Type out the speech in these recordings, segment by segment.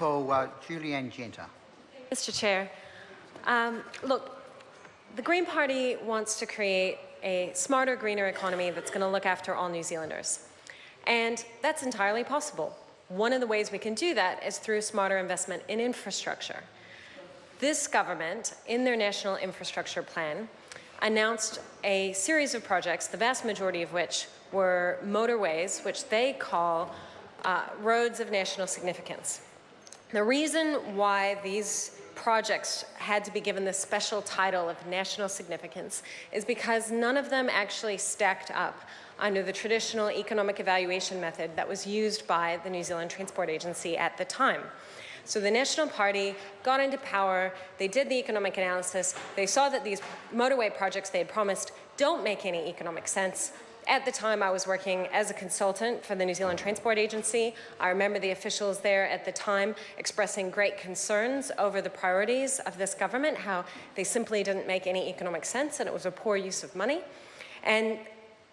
call Julianne Genter. Mr. Chair, look, the Green Party wants to create a smarter, greener economy that's going to look after all New Zealanders. And that's entirely possible. One of the ways we can do that is through smarter investment in infrastructure. This government, in their National Infrastructure Plan, announced a series of projects, the vast majority of which were motorways, which they call roads of national significance. The reason why these projects had to be given the special title of national significance is because none of them actually stacked up under the traditional economic evaluation method that was used by the New Zealand Transport Agency at the time. So the National Party got into power, they did the economic analysis, they saw that these motorway projects they had promised don't make any economic sense. At the time, I was working as a consultant for the New Zealand Transport Agency. I remember the officials there at the time expressing great concerns over the priorities of this government, how they simply didn't make any economic sense and it was a poor use of money. And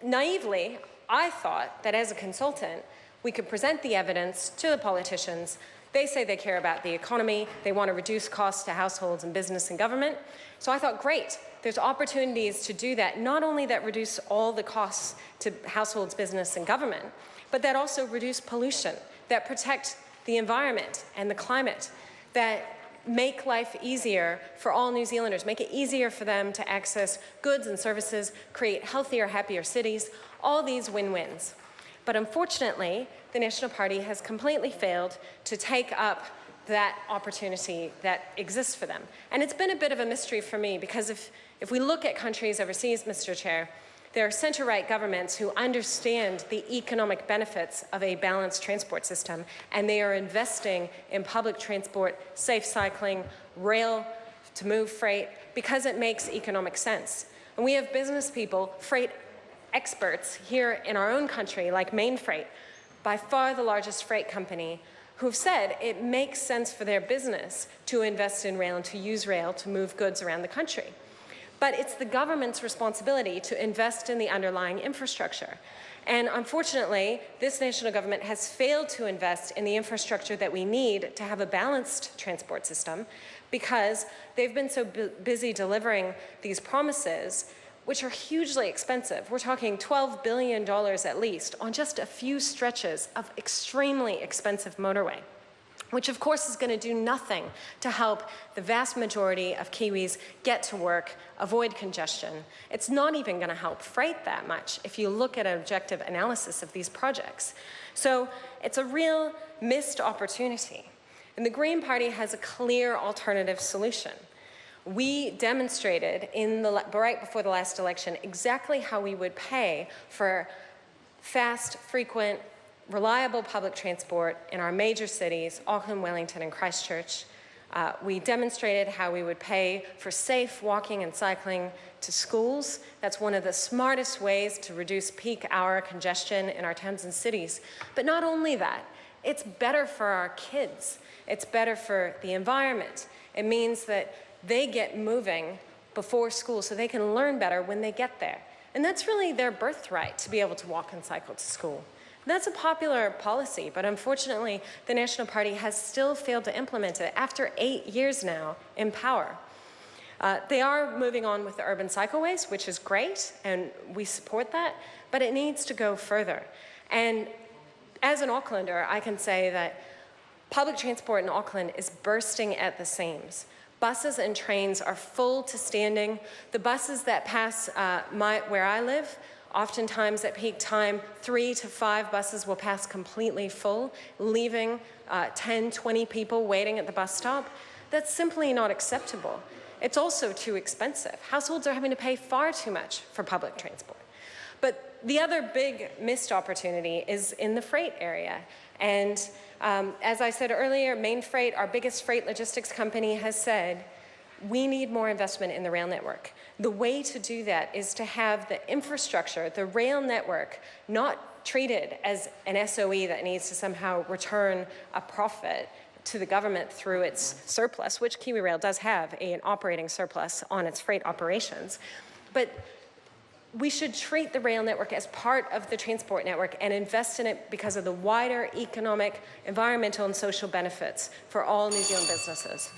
naively, I thought that as a consultant, we could present the evidence to the politicians. They say they care about the economy, they want to reduce costs to households and business and government. So I thought, great, there's opportunities to do that, not only that reduce all the costs to households, business and government, but that also reduce pollution, that protect the environment and the climate, that make life easier for all New Zealanders, make it easier for them to access goods and services, create healthier, happier cities, all these win-wins. But unfortunately, the National Party has completely failed to take up that opportunity that exists for them. And it's been a bit of a mystery for me because if we look at countries overseas, Mr. Chair, there are centre-right governments who understand the economic benefits of a balanced transport system, and they are investing in public transport, safe cycling, rail to move freight, because it makes economic sense. And we have business people, freight experts here in our own country, like Main Freight, by far the largest freight company, who've said it makes sense for their business to invest in rail and to use rail to move goods around the country. But it's the government's responsibility to invest in the underlying infrastructure. And unfortunately, this national government has failed to invest in the infrastructure that we need to have a balanced transport system because they've been so busy delivering these promises, which are hugely expensive. We're talking $12 billion at least on just a few stretches of extremely expensive motorway, which of course is going to do nothing to help the vast majority of Kiwis get to work, avoid congestion. It's not even going to help freight that much if you look at an objective analysis of these projects. So it's a real missed opportunity. And the Green Party has a clear alternative solution. We demonstrated right before the last election exactly how we would pay for fast, frequent, reliable public transport in our major cities, Auckland, Wellington, and Christchurch. We demonstrated how we would pay for safe walking and cycling to schools. That's one of the smartest ways to reduce peak hour congestion in our towns and cities. But not only that, it's better for our kids. It's better for the environment. It means that they get moving before school so they can learn better when they get there. And that's really their birthright, to be able to walk and cycle to school. That's a popular policy, but unfortunately, the National Party has still failed to implement it after 8 years now in power. They are moving on with the urban cycleways, which is great, and we support that, but it needs to go further. And as an Aucklander, I can say that public transport in Auckland is bursting at the seams. Buses and trains are full to standing. The buses that pass where I live, oftentimes at peak time, 3 to 5 buses will pass completely full, leaving 10, 20 people waiting at the bus stop. That's simply not acceptable. It's also too expensive. Households are having to pay far too much for public transport. But the other big missed opportunity is in the freight area. And as I said earlier, Main Freight, our biggest freight logistics company, has said, we need more investment in the rail network. The way to do that is to have the infrastructure, the rail network, not treated as an SOE that needs to somehow return a profit to the government through its surplus, which KiwiRail does have an operating surplus on its freight operations. But we should treat the rail network as part of the transport network and invest in it because of the wider economic, environmental and social benefits for all New Zealand businesses.